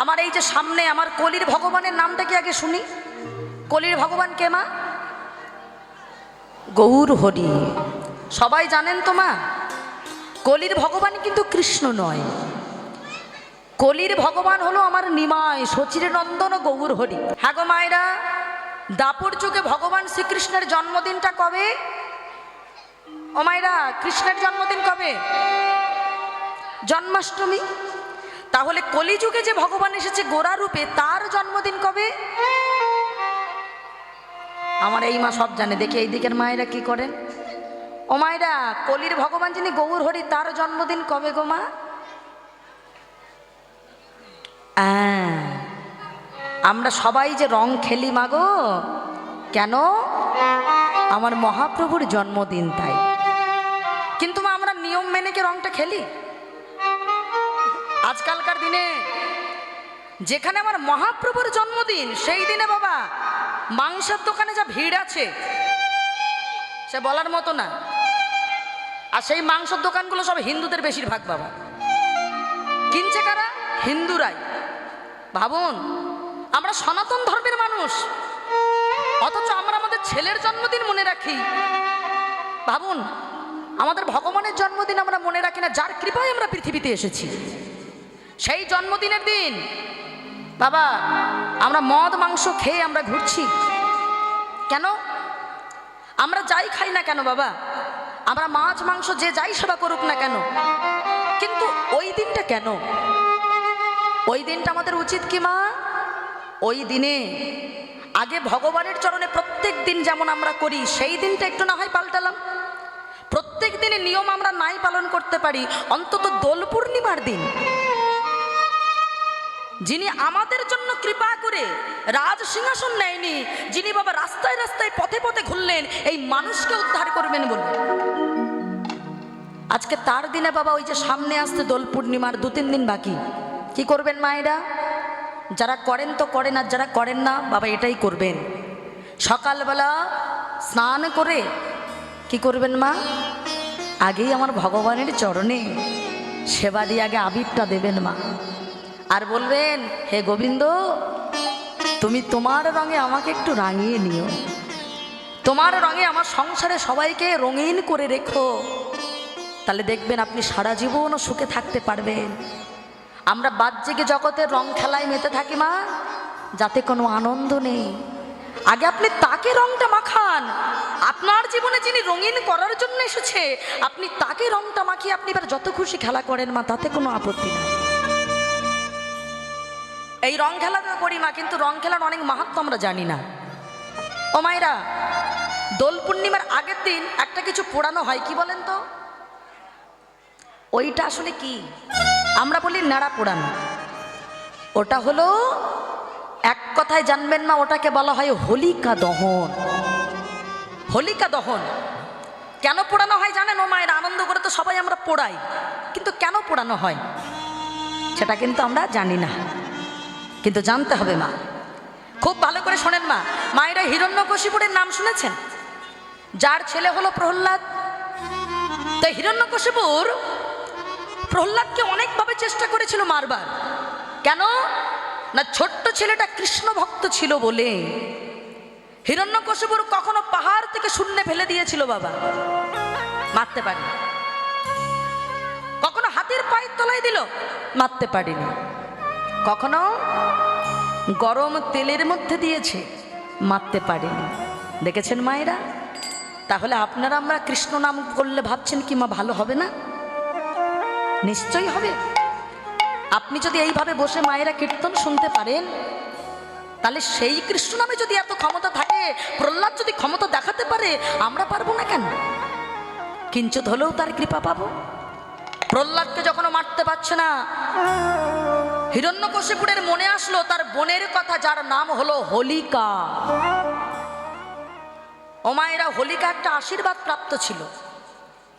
আমার এই যে সামনে আমার কলির ভগবানের নামটা কি আগে শুনি। কলির ভগবান কে মা? গৌর হরি। সবাই জানেন তো মা, কলির ভগবান কিন্তু কৃষ্ণ নয়। কলির ভগবান হলো আমার নিমাই সচির নন্দন গৌর হরি। হ্যাঁ গো মায়েরা, দাপর যুগে ভগবান শ্রীকৃষ্ণের জন্মদিনটা কবে? ও মায়েরা, কৃষ্ণের জন্মদিন কবে? জন্মাষ্টমী। তাহলে কলিযুগে যে ভগবান এসেছে গোরা রূপে, তার জন্মদিন কবে? আমার এই মা সব জানে, দেখি এই দিকের মায়েরা কি করেন। ও মায়েরা, কলির ভগবান যিনি গৌর হরি, তার জন্মদিন কবে গো মা? আমরা সবাই যে রং খেলি মাগো, কেন? আমার মহাপ্রভুর জন্মদিন তাই। কিন্তু মা, আমরা নিয়ম মেনে কি রংটা খেলি? আজকালকার দিনে যেখানে আমার মহাপ্রভুর জন্মদিন, সেই দিনে বাবা মাংসের দোকানে যা ভিড় আছে সে বলার মতো না। আর সেই মাংসের দোকানগুলো সব হিন্দুদের বেশিরভাগ বাবা। কিনছে কারা? হিন্দুরাই। ভাবুন, আমরা সনাতন ধর্মের মানুষ, অথচ আমরা আমাদের ছেলের জন্মদিন মনে রাখি। ভাবুন, আমাদের ভগবানের জন্মদিন আমরা মনে রাখি না, যার কৃপায় আমরা পৃথিবীতে এসেছি। সেই জন্মদিনের দিন বাবা আমরা মদ মাংস খেয়ে আমরা ঘুরছি। কেন? আমরা যাই খাই না কেন বাবা, আমরা মাছ মাংস যে যাই সেবা করুক না কেন, কিন্তু ওই দিনটা কেন? ওই দিনটা আমাদের উচিত কি মা? ওই দিনে আগে ভগবানের চরণে প্রত্যেক দিন যেমন আমরা করি, সেই দিনটা একটু না হয় পাল্টালাম। প্রত্যেক দিনে নিয়ম আমরা নাই পালন করতে পারি, অন্তত দোল পূর্ণিমার দিন যিনি আমাদের জন্য কৃপা করে রাজ সিংহাসন নেয়নি, যিনি বাবা রাস্তায় রাস্তায় পথে পথে ঘুরলেন এই মানুষকে উদ্ধার করবেন বলে, আজকে তার দিনে বাবা ওই যে সামনে আসতে দোল পূর্ণিমার 2-3 দিন বাকি, কি করবেন মায়েরা? যারা করেন তো করেন, আর যারা করেন না বাবা এটাই করবেন। সকালবেলা স্নান করে কি করবেন মা? আগেই আমার ভগবানের চরণে সেবা দিয়ে আগে আবিরটা দেবেন মা, আর বলবেন, হে গোবিন্দ, তুমি তোমার রঙে আমাকে একটু রাঙিয়ে নিও, তোমার রঙে আমার সংসারে সবাইকে রঙিন করে রেখো, তাহলে দেখবেন আপনি সারা জীবনও সুখে থাকতে পারবেন। আমরা বাহ্যিক জগতের রং খেলায় মেতে থাকি মা, যাতে কোনো আনন্দ নেই। আগে আপনি তাকে রংটা মাখান, আপনার জীবনে যিনি রঙিন করার জন্য এসেছে, আপনি তাকে রংটা মাখিয়ে আপনি এবার যত খুশি খেলা করেন মা, তাতে কোনো আপত্তি নেই। এই রং খেলা তো করি মা, কিন্তু রং খেলার অনেক মাহাত্ম্য আমরা জানি না। ও মায়েরা, দোল পূর্ণিমার আগের দিন একটা কিছু পোড়ানো হয়, কি বলেন তো? ওইটা আসলে কি? আমরা বলি নাড়া পোড়ানো। ওটা হলো, এক কথায় জানবেন মা, ওটাকে বলা হয় হোলিকা দহন। হোলিকা দহন কেন পোড়ানো হয় জানেন? ও মায়ের, আনন্দ করে তো সবাই আমরা পোড়াই, কিন্তু কেন পোড়ানো হয় সেটা কিন্তু আমরা জানি না, কিন্তু জানতে হবে মা। খুব ভালো করে শোনেন মা। মায়েরা, হিরণ্যকশিপুরের নাম শুনেছেন? যার ছেলে হলো প্রহ্লাদ। তো হিরণ্যকশিপুর প্রহ্লাদকে অনেকভাবে চেষ্টা করেছিল মারবার। কেন না, ছোট্ট ছেলেটা কৃষ্ণ ভক্ত ছিল বলে। হিরণ্যকশিপুর কখনো পাহাড় থেকে শূন্যে ফেলে দিয়েছিল বাবা, মারতে পারে। কখনো হাতির পায়ের তলায় দিল, মারতে পারেনি। কখনো গরম তেলের মধ্যে দিয়েছে, মারতে পারেনি। দেখেছেন মায়েরা? তাহলে আপনারা আমরা কৃষ্ণ নাম করলে ভাবছেন কি মা ভালো হবে না? নিশ্চয়ই হবে। আপনি যদি এইভাবে বসে মায়েরা কীর্তন শুনতে পারেন, তাহলে সেই কৃষ্ণ নামে যদি এত ক্ষমতা থাকে, প্রহ্লাদ যদি ক্ষমতা দেখাতে পারে, আমরা পারবো না কেন? কিঞ্চিত হলেও তার কৃপা পাবো। প্রহ্লাদকে যখন মারতে পারছে না, হিরণ্যকশিপুরের মনে আসলো তার বোনের কথা, যার নাম হলো হোলিকা। ও মায়েরা, হোলিকা একটা আশীর্বাদ প্রাপ্ত ছিল।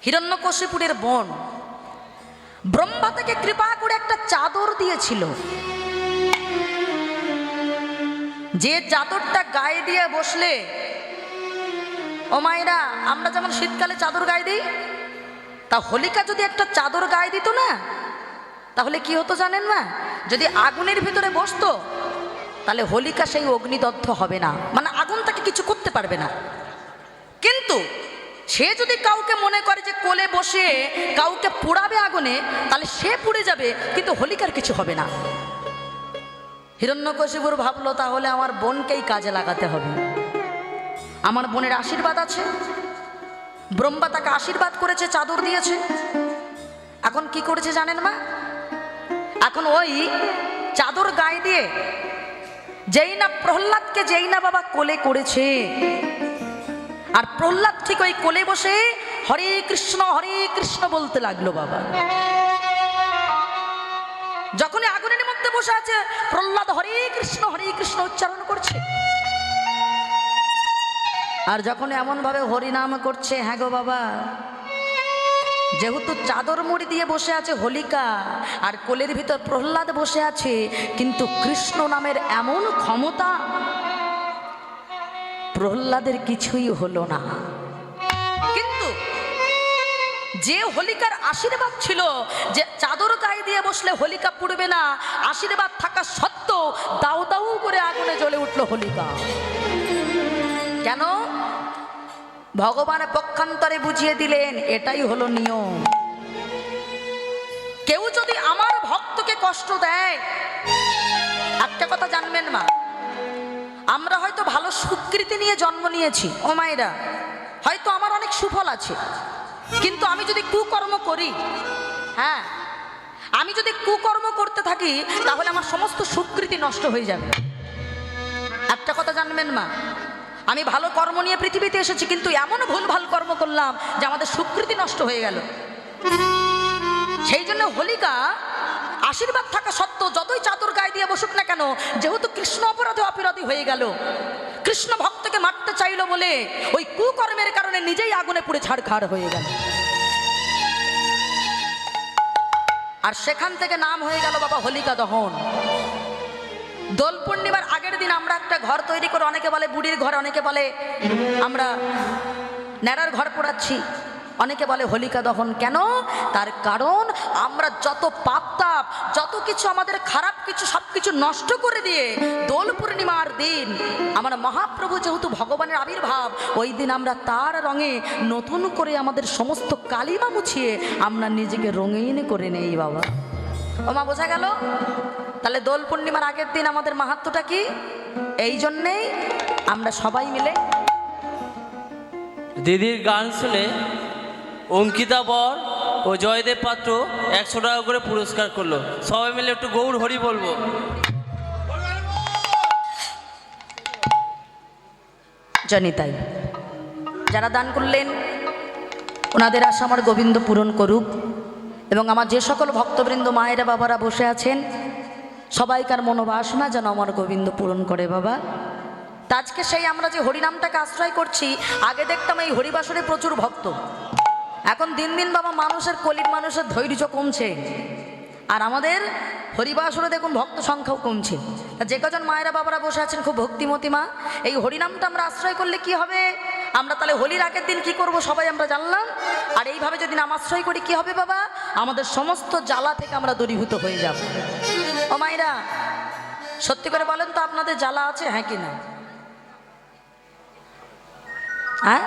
হিরণ্যকশিপুরের বোন ব্রহ্মা থেকে কৃপা করে একটা চাদর দিয়েছিল, যে চাদরটা গায়ে দিয়ে বসলে, ও মায়েরা, আমরা যেমন শীতকালে চাদর গায়ে দিই, তা হোলিকা যদি একটা চাদর গায়ে দিত না, তাহলে কি হতো জানেন না, যদি আগুনের ভিতরে বসতো তাহলে হোলিকা সেই অগ্নিদগ্ধ হবে না, মানে আগুন তাকে কিছু করতে পারবে না। কিন্তু সে যদি কাউকে মনে করে যে কোলে বসে কাউকে পোড়াবে আগুনে, তাহলে সে পুড়ে যাবে, কিন্তু হোলিকার কিছু হবে না। হিরণ্যকশিপুর ভাবলো তাহলে আমার বোনকেই কাজে লাগাতে হবে, আমার বোনের আশীর্বাদ আছে, ব্রহ্মা তাকে আশীর্বাদ করেছে, চাদর দিয়েছে। এখন কি করেছে জানেন মা, এখন ওই চাদর গায়ে দিয়ে যেই না প্রহ্লাদকে যেই না বাবা কোলে করেছে, আর প্রহ্লাদ ঠিক ওই কোলে বসে হরে কৃষ্ণ বলতে লাগলো বাবা। যখনই আগুনের মধ্যে বসে আছে প্রহ্লাদ হরে কৃষ্ণ উচ্চারণ করছে, আর যখন এমন ভাবে হরিনাম করছে, হ্যাঁ গো বাবা, যেহেতু চাদর মুড়ি দিয়ে বসে আছে হোলিকা আর কোলের ভিতর প্রহ্লাদ বসে আছে, কিন্তু কৃষ্ণ নামের এমন ক্ষমতা, প্রহ্লাদের কিছুই হলো না। কিন্তু যে হোলিকার আশীর্বাদ ছিল যে চাদর গায়ে দিয়ে বসলে হোলিকা পুড়বে না, আশীর্বাদ থাকা সত্ত্বেও দাউ দাউ করে আগুনে জ্বলে উঠল হোলিকা। কেন? ভগবান পক্ষান্তরে বুঝিয়ে দিলেন এটাই হলো নিয়ম। কেউ যদি আমার ভক্তকে কষ্ট দেয়, একটা কথা জানবেন মা, আমরা হয়তো ভালো সুকৃতি নিয়ে জন্ম নিয়েছি, ও মায়েরা, হয়তো আমার অনেক সুফল আছে, কিন্তু আমি যদি কুকর্ম করি, হ্যাঁ, আমি যদি কুকর্ম করতে থাকি, তাহলে আমার সমস্ত সুকৃতি নষ্ট হয়ে যাবে। একটা কথা জানবেন মা, আমি ভালো কর্ম নিয়ে পৃথিবীতে এসেছি, কিন্তু এমন ভুলভাল কর্ম করলাম যে আমাদের সুকৃতি নষ্ট হয়ে গেল। সেই জন্য হোলিকা আশীর্বাদ থাকা সত্ত্বেও যতই চাদর গায়ে দিয়ে বসুক না কেন, যেহেতু কৃষ্ণ অপরাধী হয়ে গেল, কৃষ্ণ ভক্তকে মারতে চাইল বলে ওই কুকর্মের কারণে নিজেই আগুনে পুড়ে ছাড়খাড় হয়ে গেল। আর সেখান থেকে নাম হয়ে গেল বাবা হোলিকা দহন। দোল পূর্ণিমার আগের দিন আমরা একটা ঘর তৈরি করে, অনেকে বলে বুড়ির ঘর, অনেকে বলে আমরা ন্যাড়ার ঘর পোড়াচ্ছি, অনেকে বলে হোলিকা দহন। কেন? তার কারণ আমরা যত পাপ তাপ, যত কিছু আমাদের খারাপ কিছু, সব কিছু নষ্ট করে দিয়ে দোল পূর্ণিমার দিন আমরা মহাপ্রভু যেহেতু ভগবানের আবির্ভাব, ওই দিন আমরা তার রঙে নতুন করে আমাদের সমস্ত কালিমা মুছিয়ে আমরা নিজেকে রঙিন করে নেই বাবা। ও মা, বোঝা গেল? তাহলে দোল পূর্ণিমার আগের দিন আমাদের মাহাত্ম্যটা কি? এই জন্যেই আমরা সবাই মিলে দিদির গান শুনে অঙ্কিতা বর ও জয়দেব পাত্র 100 টাকা করে পুরস্কার করলো। সবাই মিলে একটু গৌর হরি বলবো। জানি তাই যারা দান করলেন ওনাদের আশা আমার গোবিন্দ পূরণ করুক, এবং আমার যে সকল ভক্তবৃন্দ মায়েরা বাবারা বসে আছেন সবাইকার মনোবাসনা যেন আমার গোবিন্দ পূরণ করে বাবা। তা আজকে সেই আমরা যে হরিনামটাকে আশ্রয় করছি, আগে দেখতাম এই হরিবাসরে প্রচুর ভক্ত, এখন দিন দিন বাবা মানুষের কলির মানুষের ধৈর্য কমছে, আর আমাদের হরিবাসরে দেখুন ভক্ত সংখ্যাও কমছে। যে কজন মায়েরা বাবারা বসে আছেন খুব ভক্তিমতী মা, এই হরিনামটা আমরা আশ্রয় করলে কি হবে, আমরা তাহলে হোলির আগের দিন কি করব সবাই আমরা জানলাম, আর এইভাবে যদি নাম আশ্রয় করি কি হবে বাবা, আমাদের সমস্ত জ্বালা থেকে আমরা দূরীভূত হয়ে যাব। ও মায়েরা সত্যি করে বলেন তো আপনাদের জ্বালা আছে, হ্যাঁ কি না? হ্যাঁ,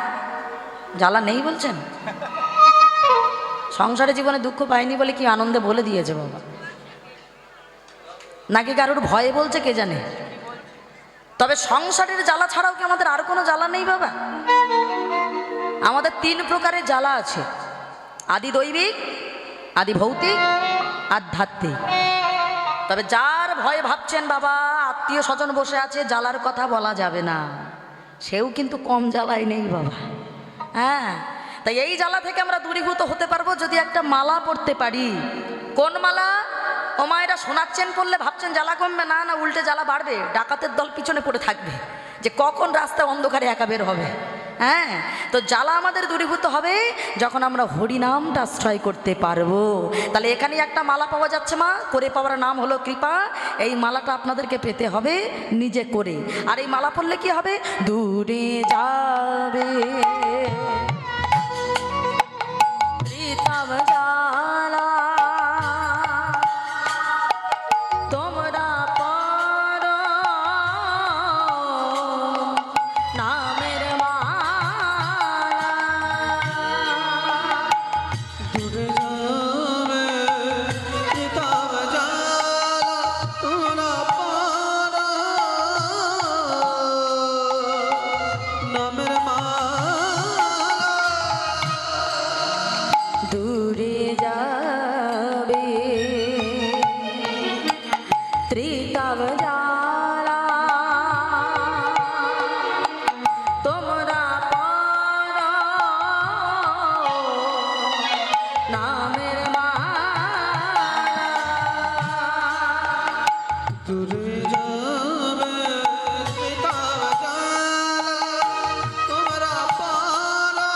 জ্বালা নেই বলছেন? সংসারে জীবনে দুঃখ পাইনি বলে কি আনন্দে বলে দিয়েছে বাবা, নাকি কারোর ভয়ে বলছে কে জানে। তবে সংসারের জ্বালা ছাড়াও কি আমাদের আর কোনো জ্বালা নেই বাবা? আমাদের 3 প্রকারের জ্বালা আছে, আদি দৈবিক, আদি ভৌতিক, আধ্যাত্মিক। তবে যার ভয়ে ভাবছেন বাবা আত্মীয় স্বজন বসে আছে জ্বালার কথা বলা যাবে না, সেও কিন্তু কম জ্বালাই নেই বাবা। হ্যাঁ, তাই এই জ্বালা থেকে আমরা দূরীভূত হতে পারবো যদি একটা মালা পড়তে পারি। কোন মালা? ও মায়েরা সোনার চেন পড়লে ভাবছেন জ্বালা কমবে, না না, উল্টে জ্বালা বাড়বে। ডাকাতের দল পিছনে পড়ে থাকবে যে কখন রাস্তায় অন্ধকারে একা বের হবে। হ্যাঁ, তো জ্বালা আমাদের দূরীভূত হবে যখন আমরা হরিনামটা আশ্রয় করতে পারবো। তাহলে এখানে একটা মালা পাওয়া যাচ্ছে মা, করে পাওয়ার নাম হলো কৃপা। এই মালাটা আপনাদেরকে পেতে হবে নিজে করে, আর এই মালা পড়লে কি হবে? দূরে যাবে দূরে যাবে ত্রিকাব জ্বালা তোমরা পড়ো নামের মালা। দূরে যাবে ত্রিকাব জ্বালা, তোমরা পড়ো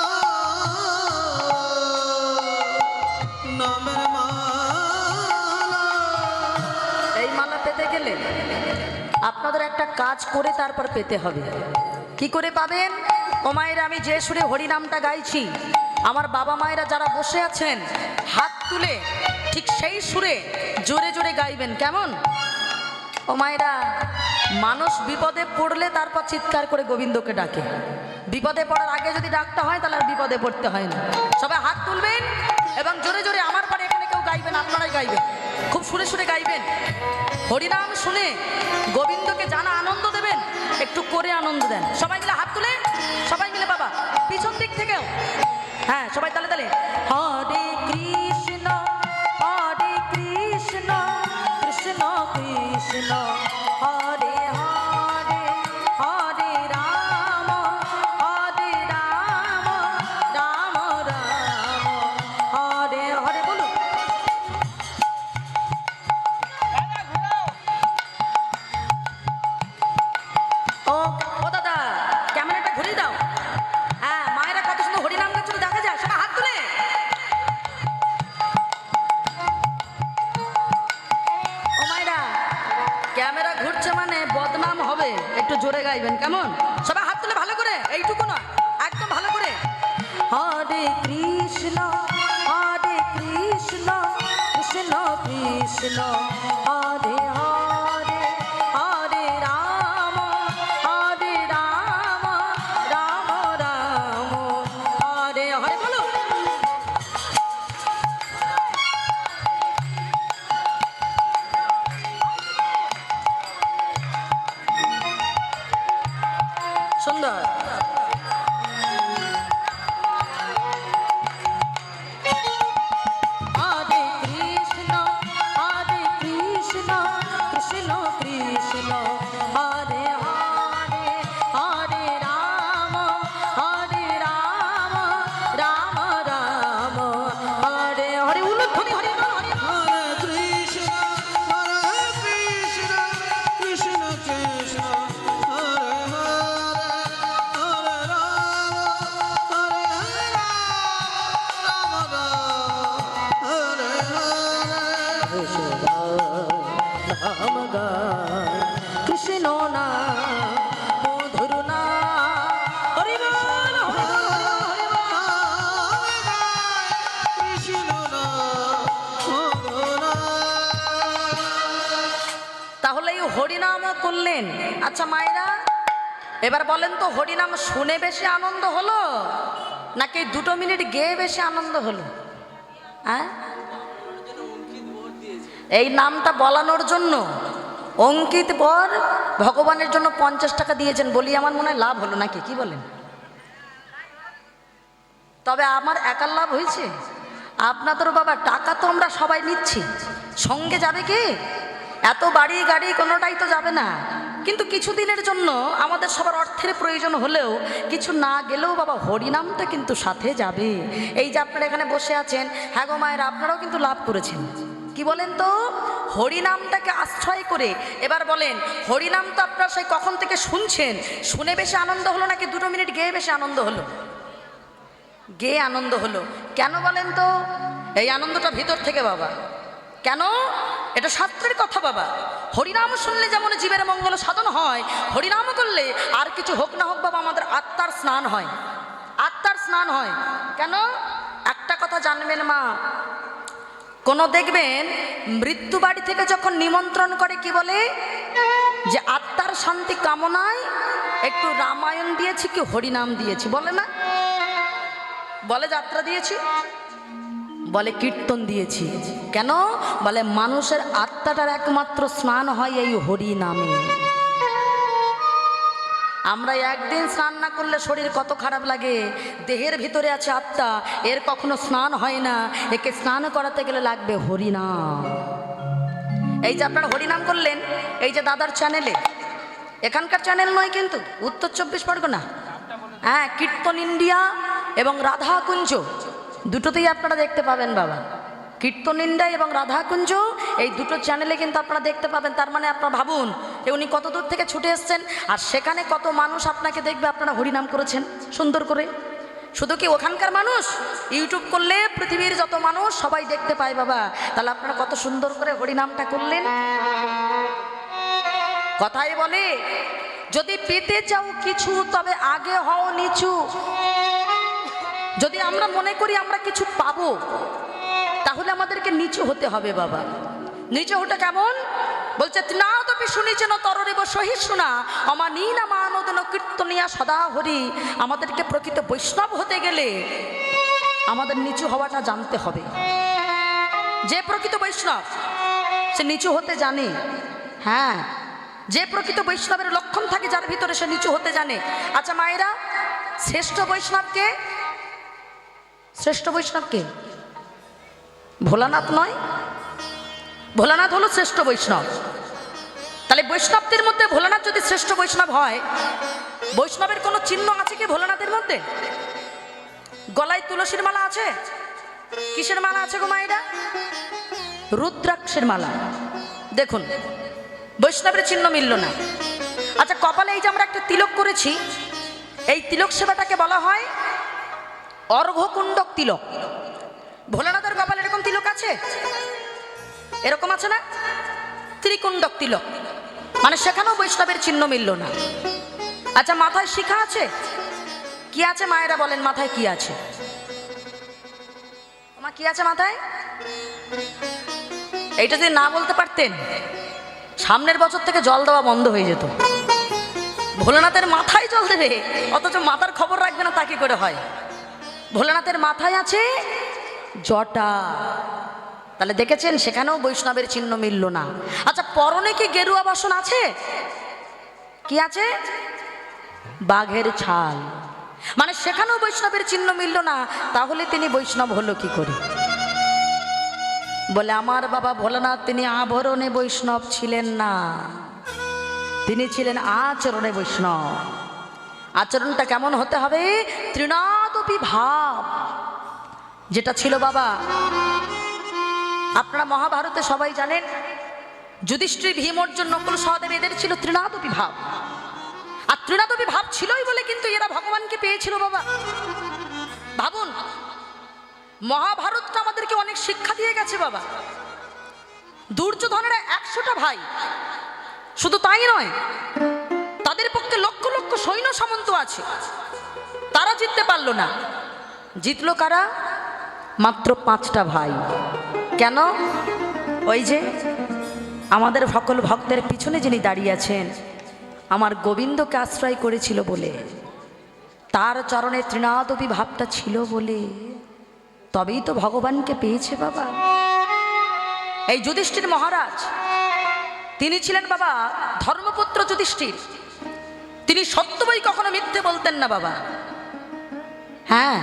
নামের মালা। এই মালা পেতে গেলে আপনাদের একটা কাজ করে তারপর পেতে হবে। কি করে পাবেন? ও মায়েরা, আমি যে সুরে হরিনামটা গাইছি, আমার বাবা মায়েরা যারা বসে আছেন হাত তুলে ঠিক সেই সুরে জোরে জোরে গাইবেন। কেমন? ও মায়েরা, মানুষ বিপদে পড়লে তারপর চিৎকার করে গোবিন্দকে ডাকে। বিপদে পড়ার আগে যদি ডাকতে হয় তাহলে আর বিপদে পড়তে হয় না। সবাই হাত তুলবেন এবং জোরে জোরে, আমার পারে এখানে কেউ গাইবেন, আপনারাই গাইবেন, খুব সুরে সুরে গাইবেন। হরিনাম শুনে গোবিন্দকে জানা আনন্দ দেবেন, একটু করে আনন্দ দেন। সবাই মিলে হাত তুলে, সবাই মিলে বাবা পিছন দিক থেকেও, হ্যাঁ সবাই তালে তালে। হরে কৃষ্ণ কৃষ্ণ কৃষ্ণ হরে হরে, হরে রাম রাম রাম হরে হরে। বলুন। ও দাদা, ক্যামেরাটা ঘুরিয়ে দাও। হ্যাঁ, মায়েরা কত সুন্দর হরিনাম গাচ্ছিল, দেখা যায়। সবাই হাত তুলে। ও মায়েরা, ক্যামেরা ঘুরছে মানে বদনাম হবে, একটু জোরে গাইবেন। কেমন? সবাই হাত তুলে ভালো করে, এইটুকু নয়, একদম ভালো করে। হরে কৃষ্ণ কৃষ্ণ কৃষ্ণ হরে হরে, হরে রাম রাম রাম হরে হরে। বলো। সুন্দর। হরে কৃষ্ণ কৃষ্ণ কৃষ্ণ হরে হরে, হরে রাম রাম রাম হরে হরে। উলুধ্বনি হরি বল, হরি বল। হরে কৃষ্ণ কৃষ্ণ কৃষ্ণ হরে হরে, হরে রাম রাম হরে হরে। নাম গায় কৃষ্ণ না মধুর না, হরি বল, হরি বল, হরি বল। তাহলে এই হরিনাম করলেন। আচ্ছা মায়েরা, এবার বলেন তো, হরিনাম শুনে বেশি আনন্দ হলো নাকি 2 মিনিট গেয়ে বেশি আনন্দ হলো? হ্যাঁ, এই নামটা বলানোর জন্য অঙ্কিত বর ভগবানের জন্য 50 টাকা দিয়েছেন বলি আমার মনে হয় লাভ হলো নাকি, কি বলেন? তবে আমার একার লাভ হয়েছে? আপনাদের বাবা টাকা তো আমরা সবাই নিচ্ছি, সঙ্গে যাবে কি? এত বাড়ি গাড়ি কোনোটাই তো যাবে না, কিন্তু কিছুদিনের জন্য আমাদের সবার অর্থের প্রয়োজন হলেও কিছু না গেলেও বাবা হরিনামটা কিন্তু সাথে যাবে। এই যে আপনারা এখানে বসে আছেন, হ্যাঁ গো মায়েরা, আপনারাও কিন্তু লাভ করেছেন। কি বলেন তো? হরিনামটাকে আশ্রয় করে। এবার বলেন, হরিনাম তো আপনারা সেই কখন থেকে শুনছেন, শুনে বেশি আনন্দ হলো নাকি 2 মিনিট গেয়ে বেশি আনন্দ হলো? গেয়ে আনন্দ হলো। কেন বলেন তো? এই আনন্দটা ভিতর থেকে বাবা। কেন? এটা শাস্ত্রের কথা বাবা। হরিনাম শুনলে যেমন জীবের মঙ্গল সাধন হয়, হরিনাম করলে আর কিছু হোক না হোক বাবা আমাদের আত্মার স্নান হয়, আত্মার স্নান হয়। কেন? একটা কথা জানবেন মা, কোনো দেখবেন মৃত্যু বাড়ি থেকে যখন নিমন্ত্রণ করে কি বলে, যে আত্মার শান্তি কামনায় একটু রামায়ণ দিয়েছি কি হরিনাম দিয়েছি, বলে না? বলে যাত্রা দিয়েছি, বলে কীর্তন দিয়েছি। কেন? বলে মানুষের আত্মাটার একমাত্র স্নান হয় এই হরি নামে। আমরা একদিন স্নান না করলে শরীর কত খারাপ লাগে। দেহের ভিতরে আছে আত্মা, এর কখনো স্নান হয় না, একে স্নান করাতে গেলে লাগবে হরিনাম। এই যে আপনারা হরিনাম করলেন, এই যে দাদার চ্যানেলে, এখানকার চ্যানেল নয় কিন্তু, উত্তর 24 পরগনা, হ্যাঁ, কীর্তন ইন্ডিয়া এবং রাধাকুঞ্জ দুটোতেই আপনারা দেখতে পাবেন বাবা। কীর্তন ইন্ডিয়া এবং রাধাকুঞ্জ এই দুটো চ্যানেলে কিন্তু আপনারা দেখতে পাবেন। তার মানে আপনারা ভাবুন উনি কত দূর থেকে ছুটে এসছেন, আর সেখানে কত মানুষ আপনাকে দেখবে আপনারা হরিনাম করেছেন সুন্দর করে। শুধু কি ওখানকার মানুষ, ইউটিউব করলে পৃথিবীর যত মানুষ সবাই দেখতে পায় বাবা। তাহলে আপনারা কত সুন্দর করে হরিনামটা করলেন। কথাই বলে, যদি পেতে চাও কিছু তবে আগে হও নিচু। যদি আমরা মনে করি আমরা কিছু পাবো, তাহলে আমাদেরকে নিচু হতে হবে বাবা। নিচু হতে কেমন বলছে, তৃণাদপি শুনিছেন তররিব সহিষ্ণুনা অমানীনা মানদন কীর্তনিয়া সদা হরি। আমাদেরকে প্রকৃত বৈষ্ণব হতে গেলে আমাদের নিচু হওয়াটা জানতে হবে। যে প্রকৃত বৈষ্ণব সে নিচু হতে জানে। হ্যাঁ, যে প্রকৃত বৈষ্ণবের লক্ষণ থাকে যার ভিতরে, সে নিচু হতে জানে। আচ্ছা মায়েরা, শ্রেষ্ঠ বৈষ্ণবকে, শ্রেষ্ঠ বৈষ্ণবকে ভোলানাথ নয়, ভোলানাথ হলো শ্রেষ্ঠ বৈষ্ণব। তাহলে বৈষ্ণবদের মধ্যে ভোলানাথ যদি শ্রেষ্ঠ বৈষ্ণব হয়, বৈষ্ণবের কোনো চিহ্ন আছে কি ভোলানাথের মধ্যে? গলায় তুলসীর মালা আছে? কিসের মালা আছে গো মায়েরা? রুদ্রাক্ষের মালা। দেখুন, বৈষ্ণবের চিহ্ন মিলল না। আচ্ছা, কপালে এই যে আমরা একটা তিলক করেছি, এই তিলক সেবাটাকে বলা হয় অর্ঘকুণ্ডক তিলক। ভোলানাথের কপালে এরকম তিলক আছে? এরকম আছে না? ত্রিকুণ্ডক তিলক, মানে সেখানেও বৈষ্ণবের চিহ্ন মিলল না। আচ্ছা, মাথায় শিখা আছে? কি আছে মায়েরা বলেন, মাথায় কি আছে? আমার কি আছে মাথায়? এইটা যদি না বলতে পারতেন, সামনের বছর থেকে জল দেওয়া বন্ধ হয়ে যেত। ভোলানাথের মাথায় জল দেবে, অথচ মাথার খবর রাখবে না, তা কি করে হয়? ভোলানাথের মাথায় আছে জটা। তাহলে দেখেছেন, সেখানেও বৈষ্ণবের চিহ্ন মিলল না। আচ্ছা, পরনে কি গেরুয়া বাসন আছে? কি আছে? বাঘের ছাল, মানে সেখানেও বৈষ্ণবের চিহ্ন মিলল না। তাহলে তিনি বৈষ্ণব হলো কি করে? বলে আমার বাবা ভোলানাথ তিনি আভরণে বৈষ্ণব ছিলেন না, তিনি ছিলেন আচরণে বৈষ্ণব। আচরণটা কেমন হতে হবে? তৃণাদপি ভাব, যেটা ছিল বাবা। আপনারা মহাভারতে সবাই জানেন, যুধিষ্ঠির, ভীম, অর্জুন, নকুল, সহদেব, এদের ছিল তৃণাদপি ভাব। আর তৃণাদপি ভাব ছিলই বলে কিন্তু এরা ভগবানকে পেয়েছিল বাবা। ভাবুন, মহাভারতটা আমাদেরকে অনেক শিক্ষা দিয়ে গেছে বাবা। দুর্যোধনেরা 100টা ভাই, শুধু তাই নয়, তাদের পক্ষে লক্ষ লক্ষ সৈন্য সামন্ত আছে, তারা জিততে পারলো না। জিতলো কারা? মাত্র 5টা ভাই। কেন? ওই যে আমাদের সকল ভক্তের পিছনে যিনি দাঁড়িয়ে আছেন, আমার গোবিন্দকে আশ্রয় করেছিল বলে, তার চরণে তৃণাদপি ভাবটা ছিল বলে, তবেই তো ভগবানকে পেয়েছে বাবা। এই যুধিষ্ঠির মহারাজ, তিনি ছিলেন বাবা ধর্মপুত্র যুধিষ্ঠির। তিনি সত্য বই কখনো মিথ্যে বলতেন না বাবা। হ্যাঁ।